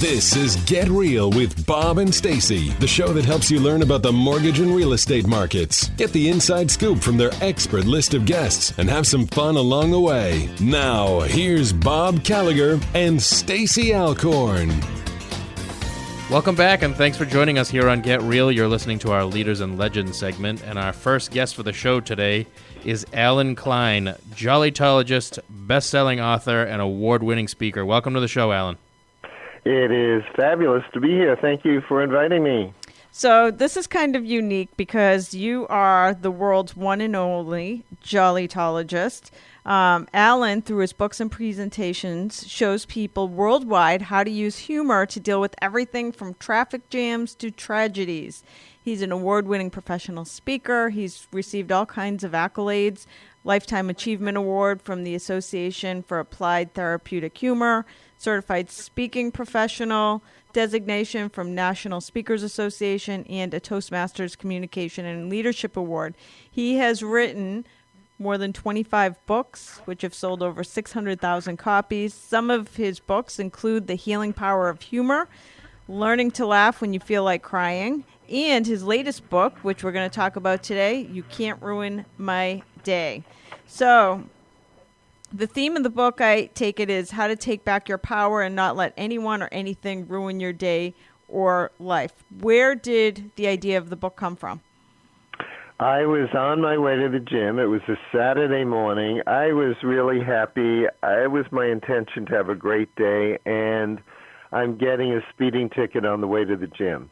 This is Get Real with Bob and Stacy, the show that helps you learn about the mortgage and real estate markets. Get the inside scoop from their expert list of guests and have some fun along the way. Now, here's Bob Gallagher and Stacy Alcorn. Welcome back, and thanks for joining us here on Get Real. You're listening to our Leaders and Legends segment, and our first guest for the show today is Allen Klein, jollytologist, best-selling author, and award-winning speaker. Welcome to the show, Allen. It is fabulous to be here. Thank you for inviting me. So this is kind of unique because you are the world's one and only jollytologist. Allen, through his books and presentations, shows people worldwide how to use humor to deal with everything from traffic jams to tragedies. He's an award-winning professional speaker. He's received all kinds of accolades, Lifetime Achievement Award from the Association for Applied Therapeutic Humor, Certified Speaking Professional, designation from National Speakers Association, and a Toastmasters Communication and Leadership Award. He has written more than 25 books, which have sold over 600,000 copies. Some of his books include The Healing Power of Humor, Learning to Laugh When You Feel Like Crying, and his latest book, which we're going to talk about today, You Can't Ruin My Day. So the theme of the book, I take it, is how to take back your power and not let anyone or anything ruin your day or life. Where did the idea of the book come from? I was on my way to the gym. It was a Saturday morning. I was really happy. It was my intention to have a great day, and I'm getting a speeding ticket on the way to the gym.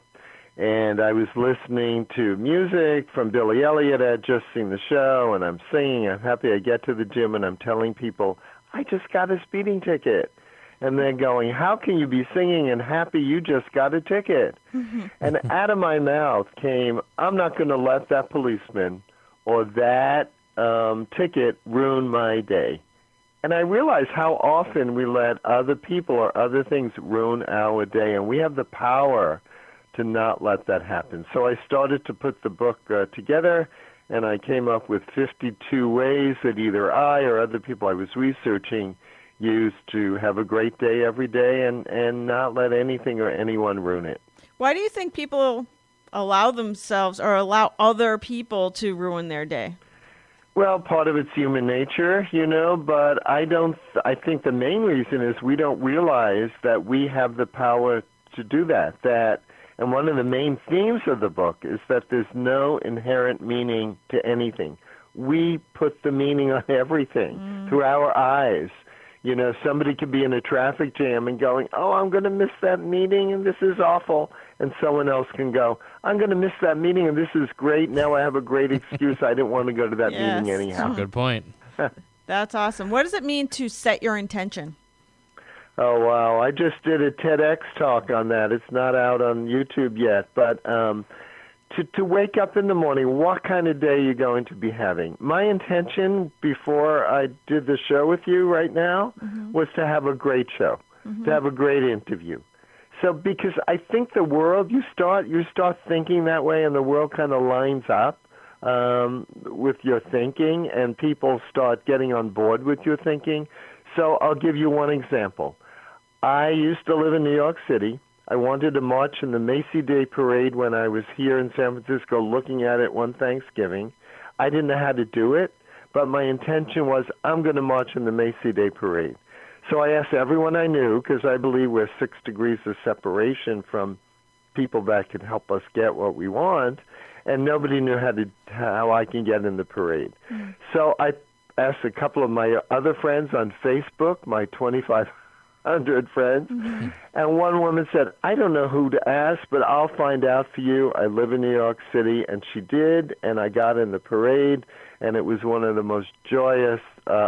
And I was listening to music from Billy Elliot. I had just seen the show, and I'm singing. I'm happy. I get to the gym, and I'm telling people, I just got a speeding ticket. And they're going, how can you be singing and happy you just got a ticket? And out of my mouth came, I'm not going to let that policeman or that ticket ruin my day. And I realized how often we let other people or other things ruin our day, and we have the power to not let that happen. So I started to put the book together, and I came up with 52 ways that either I or other people I was researching used to have a great day every day and not let anything or anyone ruin it. Why do you think people allow themselves or allow other people to ruin their day? Well, part of it's human nature, but I think the main reason is we don't realize that we have the power to do that. And one of the main themes of the book is that there's no inherent meaning to anything. We put the meaning on everything through our eyes. Somebody could be in a traffic jam and going, oh, I'm going to miss that meeting and this is awful. And someone else can go, I'm going to miss that meeting and this is great. Now I have a great excuse. I didn't want to go to that meeting anyhow. Good point. That's awesome. What does it mean to set your intention? Oh, wow. I just did a TEDx talk on that. It's not out on YouTube yet. But to wake up in the morning, what kind of day are you going to be having? My intention before I did the show with you right now was to have a great show, to have a great interview. So because I think the world, you start thinking that way, and the world kind of lines up with your thinking, and people start getting on board with your thinking. So I'll give you one example. I used to live in New York City. I wanted to march in the Macy Day Parade when I was here in San Francisco looking at it one Thanksgiving. I didn't know how to do it, but my intention was I'm going to march in the Macy Day Parade. So I asked everyone I knew, because I believe we're 6 degrees of separation from people that could help us get what we want, and nobody knew how I can get in the parade. So I asked a couple of my other friends on Facebook, my 2,500 friends, and one woman said, I don't know who to ask, but I'll find out for you. I live in New York City, and she did, and I got in the parade, and it was one of the most joyous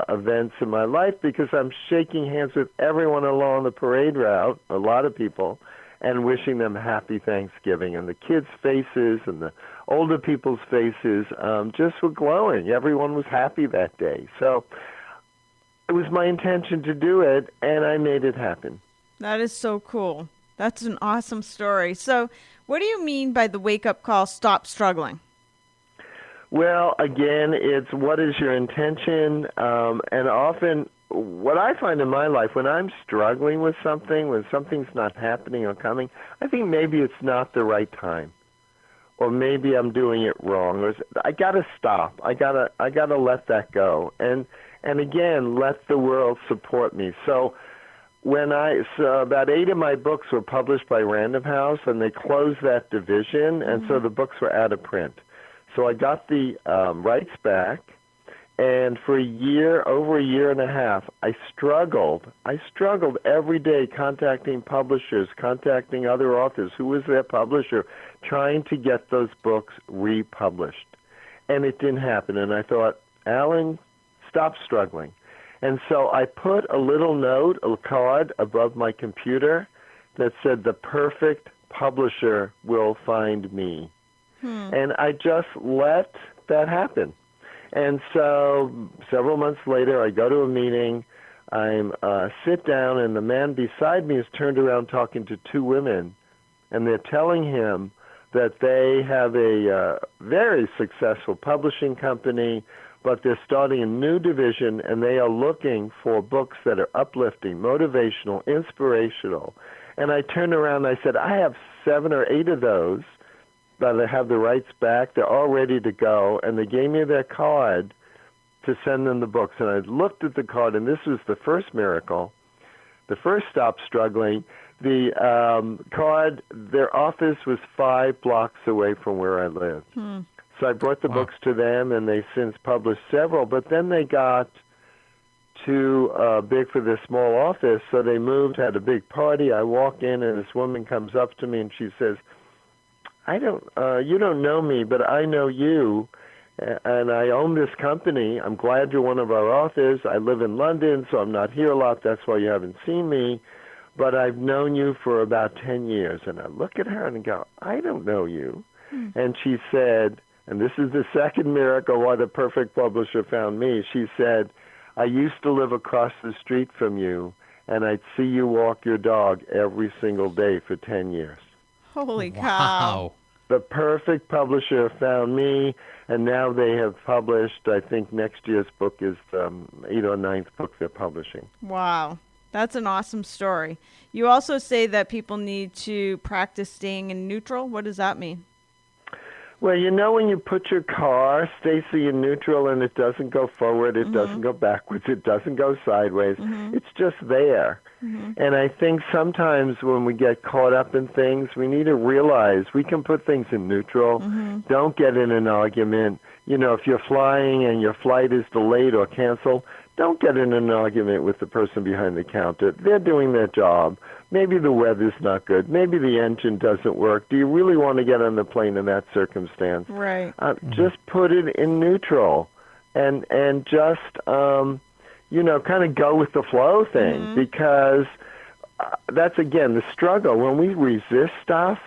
events in my life because I'm shaking hands with everyone along the parade route, a lot of people, and wishing them happy Thanksgiving. And the kids' faces and the older people's faces just were glowing. Everyone was happy that day. So it was my intention to do it, and I made it happen. That is so cool. That's an awesome story. So what do you mean by the wake-up call, stop struggling? Well, again, it's what is your intention, and often what I find in my life, when I'm struggling with something, when something's not happening or coming, I think maybe it's not the right time, or maybe I'm doing it wrong. Or I gotta stop. I gotta let that go, and again, let the world support me. So about 8 of my books were published by Random House, and they closed that division, and so the books were out of print. So I got the rights back. And for over a year and a half, I struggled every day contacting publishers, contacting other authors, who was their publisher, trying to get those books republished. And it didn't happen. And I thought, Allen, stop struggling. And so I put a little note, a card above my computer that said, the perfect publisher will find me. And I just let that happen. And so several months later, I go to a meeting, I sit down, and the man beside me is turned around talking to 2 women, and they're telling him that they have a very successful publishing company, but they're starting a new division, and they are looking for books that are uplifting, motivational, inspirational. And I turned around and I said, I have 7 or 8 of those. But they have the rights back. They're all ready to go. And they gave me their card to send them the books. And I looked at the card, and this was the first miracle, the first stop struggling. The card, their office was 5 blocks away from where I lived. So I brought the books to them, and they since published several. But then they got too big for their small office, so they moved, had a big party. I walk in, and this woman comes up to me, and she says, you don't know me, but I know you, and I own this company. I'm glad you're one of our authors. I live in London, so I'm not here a lot. That's why you haven't seen me. But I've known you for about 10 years. And I look at her and go, I don't know you. And she said, and this is the second miracle why the perfect publisher found me. She said, I used to live across the street from you, and I'd see you walk your dog every single day for 10 years. Holy cow. Wow. The perfect publisher found me, and now they have published, I think next year's book is the 8th or 9th book they're publishing. Wow. That's an awesome story. You also say that people need to practice staying in neutral. What does that mean? Well, when you put your car, Stacy, in neutral, and it doesn't go forward, it doesn't go backwards, it doesn't go sideways, it's just there. And I think sometimes when we get caught up in things, we need to realize we can put things in neutral. Don't get in an argument. If you're flying and your flight is delayed or canceled, don't get in an argument with the person behind the counter. They're doing their job. Maybe the weather's not good. Maybe the engine doesn't work. Do you really want to get on the plane in that circumstance? Right. Just put it in neutral and just, kind of go with the flow thing, because that's, again, the struggle. When we resist stuff,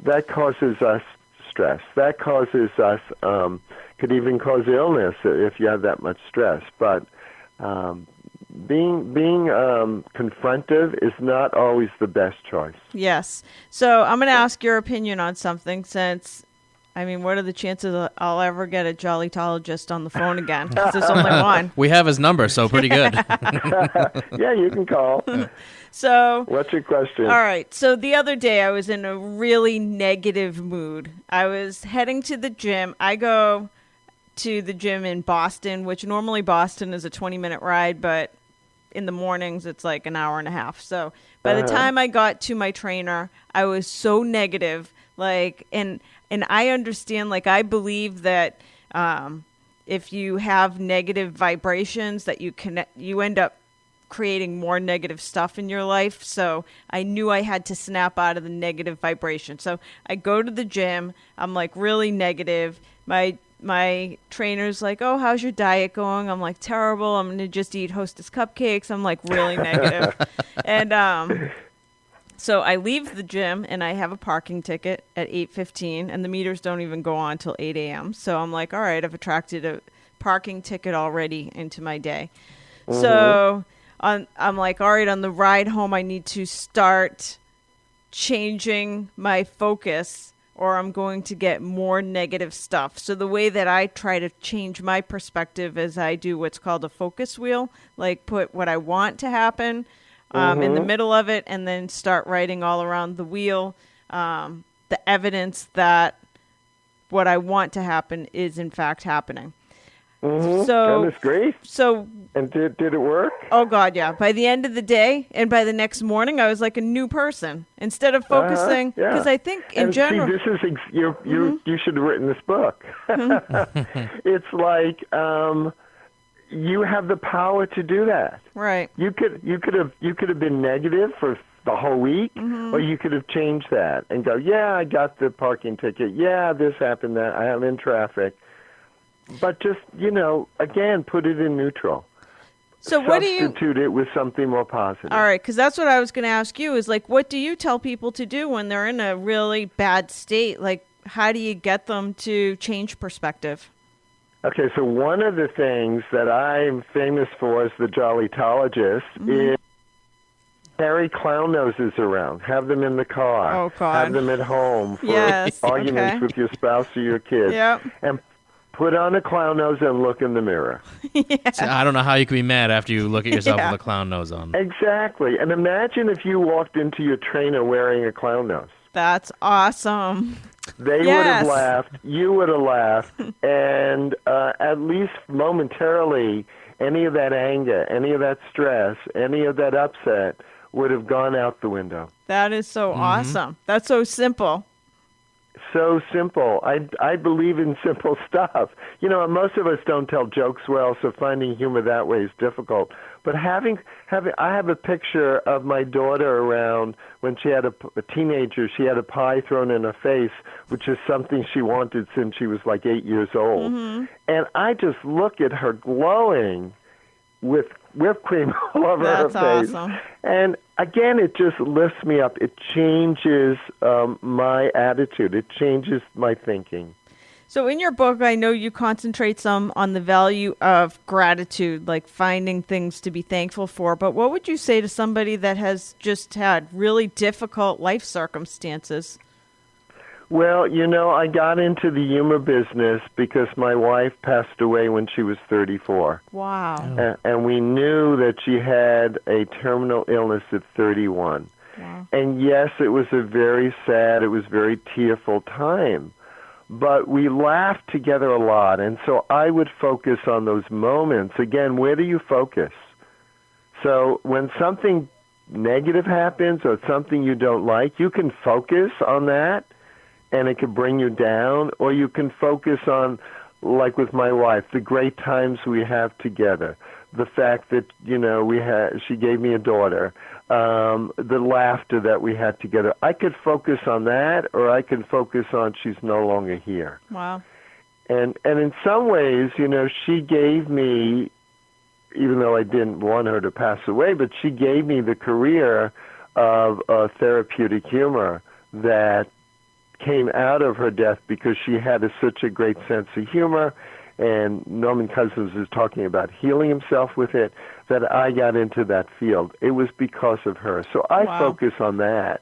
that causes us stress. That causes us, could even cause illness if you have that much stress. But being confrontive is not always the best choice. Yes. So I'm going to ask your opinion on something, since, what are the chances I'll ever get a jollytologist on the phone again? Because there's only one. We have his number, so pretty good. Yeah, you can call. So, what's your question? All right. So the other day I was in a really negative mood. I was heading to the gym. I go to the gym in Boston, which normally Boston is a 20-minute ride, but in the mornings it's like an hour and a half. So by the time I got to my trainer, I was so negative. And I understand, I believe that if you have negative vibrations, that you end up creating more negative stuff in your life. So I knew I had to snap out of the negative vibration. So I go to the gym. I'm really negative. My trainer's like, oh, how's your diet going? I'm like, terrible. I'm going to just eat Hostess cupcakes. I'm really negative. And so I leave the gym, and I have a parking ticket at 8:15, and the meters don't even go on till 8 a.m. So I'm like, all right, I've attracted a parking ticket already into my day. So I'm like, all right, on the ride home, I need to start changing my focus or I'm going to get more negative stuff. So the way that I try to change my perspective is I do what's called a focus wheel, like put what I want to happen in the middle of it, and then start writing all around the wheel the evidence that what I want to happen is in fact happening. So That is great. So, and did it work? Oh God, yeah. By the end of the day and by the next morning, I was like a new person instead of focusing. Because I think in general, see, this is you should have written this book. It's like you have the power to do that. Right. You could have been negative for the whole week, or you could have changed that and go, yeah, I got the parking ticket. Yeah, this happened. That I am in traffic. But just, again, put it in neutral. So what do you substitute it with something more positive? All right, because that's what I was going to ask you is like, what do you tell people to do when they're in a really bad state? Like, how do you get them to change perspective? Okay, so one of the things that I'm famous for as the Jollytologist is carry clown noses around. Have them in the car. Oh, God. Have them at home for arguments with your spouse or your kids. Yep. And put on a clown nose and look in the mirror. So I don't know how you can be mad after you look at yourself with a clown nose on. Exactly. And imagine if you walked into your trainer wearing a clown nose. That's awesome. They would have laughed. You would have laughed. And at least momentarily, any of that anger, any of that stress, any of that upset would have gone out the window. That is so awesome. That's so simple. So simple. I believe in simple stuff. Most of us don't tell jokes well, so finding humor that way is difficult. But I have a picture of my daughter around when she had a teenager. She had a pie thrown in her face, which is something she wanted since she was like 8 years old. And I just look at her glowing with whipped cream all over her face. That's awesome. And again, it just lifts me up. It changes my attitude. It changes my thinking. So in your book, I know you concentrate some on the value of gratitude, like finding things to be thankful for. But what would you say to somebody that has just had really difficult life circumstances? Well, I got into the humor business because my wife passed away when she was 34. Wow. And we knew that she had a terminal illness at 31. Wow. And yes, it was a very sad, it was very tearful time. But we laughed together a lot, and so I would focus on those moments. Again, where do you focus? So when something negative happens or something you don't like, you can focus on that, and it could bring you down, or you can focus on, like with my wife, the great times we have together, the fact that, she gave me a daughter, the laughter that we had together. I could focus on that, or I can focus on she's no longer here. Wow. And in some ways, she gave me, even though I didn't want her to pass away, but she gave me the career of therapeutic humor that came out of her death because she had such a great sense of humor, and Norman Cousins is talking about healing himself with it, that I got into that field. It was because of her. So I focus on that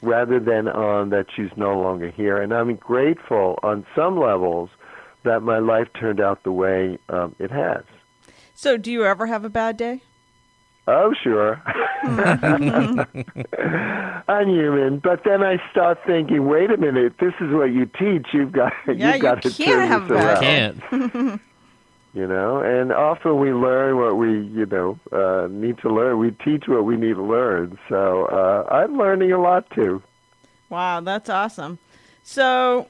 rather than on that she's no longer here. And I'm grateful on some levels that my life turned out the way it has. So do you ever have a bad day? Oh, sure. I'm human. But then I start thinking, wait a minute, this is what you teach. You've got to turn this around. You can't. And often we learn what we, need to learn. We teach what we need to learn. So I'm learning a lot, too. Wow, that's awesome. So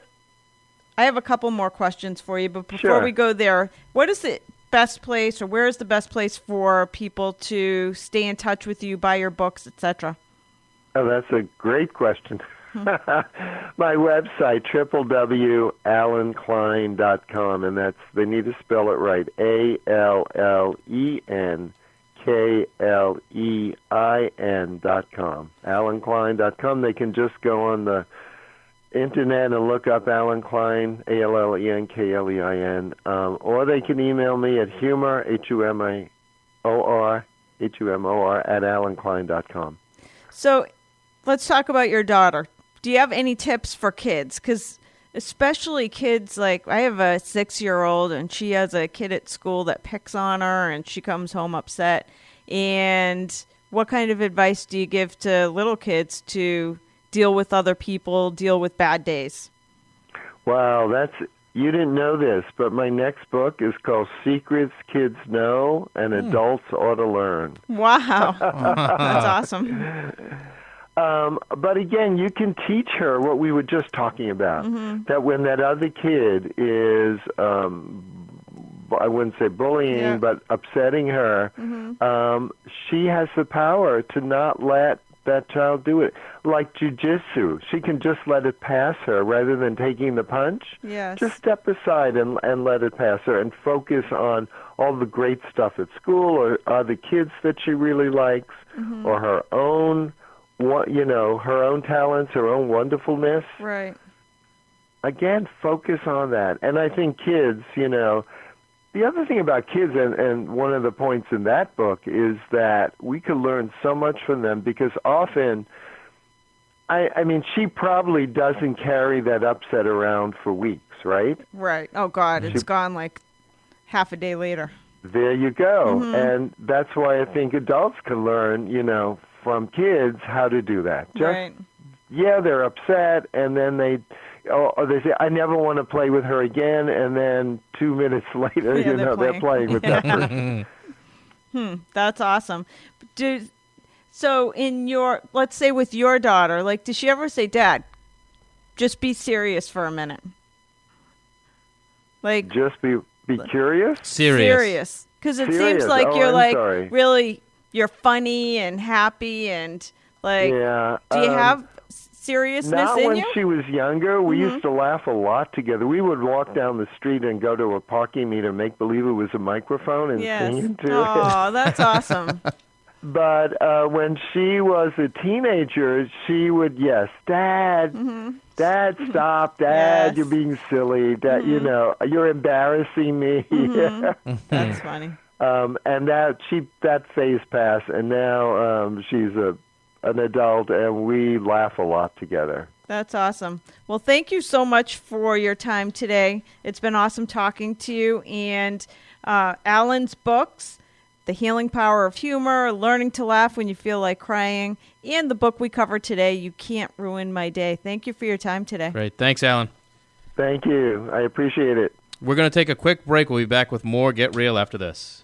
I have a couple more questions for you. But before we go there, what is the best place, or where is the best place for people to stay in touch with you, buy your books, etc.? Oh, that's a great question. My website, www.allenklein.com, and they need to spell it right, ALLENKLEIN.com, allenklein.com. They can just go on the internet and look up Allen Klein, ALLENKLEIN, or they can email me at humor, HUMOR, at allenklein.com. So let's talk about your daughter. do you have any tips for kids? Because especially kids, like I have a 6-year-old and she has a kid at school that picks on her and she comes home upset. And what kind of advice do you give to little kids to deal with other people, deal with bad days? Wow, you didn't know this, but my next book is called Secrets Kids Know and Adults Ought to Learn. Wow. That's awesome. But again, you can teach her what we were just talking about, that when that other kid is, I wouldn't say bullying, but upsetting her, she has the power to not let that child do it. Like jujitsu, she can just let it pass her rather than taking the punch. Yes. Just step aside and let it pass her and focus on all the great stuff at school or other kids that she really likes or her own, her own talents, her own wonderfulness. Right. Again, focus on that. And I think kids, the other thing about kids, and one of the points in that book, is that we can learn so much from them because often, I mean, she probably doesn't carry that upset around for weeks, right? Right. Oh, God, it's gone like half a day later. There you go. And that's why I think adults can learn, from kids how to do that. Right. Yeah, they're upset, and then they say, I never want to play with her again, and then 2 minutes later, they're playing with that person. That's awesome. So let's say with your daughter, like, does she ever say, Dad, just be serious for a minute? Like, just be curious? Serious. Because it seems like you're really, you're funny and happy and like, do you have seriousness not in when you? she was younger. We used to laugh a lot together. We would walk down the street and go to a parking meter and make believe it was a microphone and sing into it. Oh, that's awesome. But when she was a teenager, she would, Dad, Dad, stop, Dad, you're being silly, Dad, you're embarrassing me. That's funny. And that phase passed, and now she's an adult, and we laugh a lot together. That's awesome. Well, thank you so much for your time today. It's been awesome talking to you. And Allen's books, The Healing Power of Humor, Learning to Laugh When You Feel Like Crying, and the book we covered today, You Can't Ruin My Day. Thank you for your time today. Great. Thanks, Allen. Thank you. I appreciate it. We're going to take a quick break. We'll be back with more Get Real after this.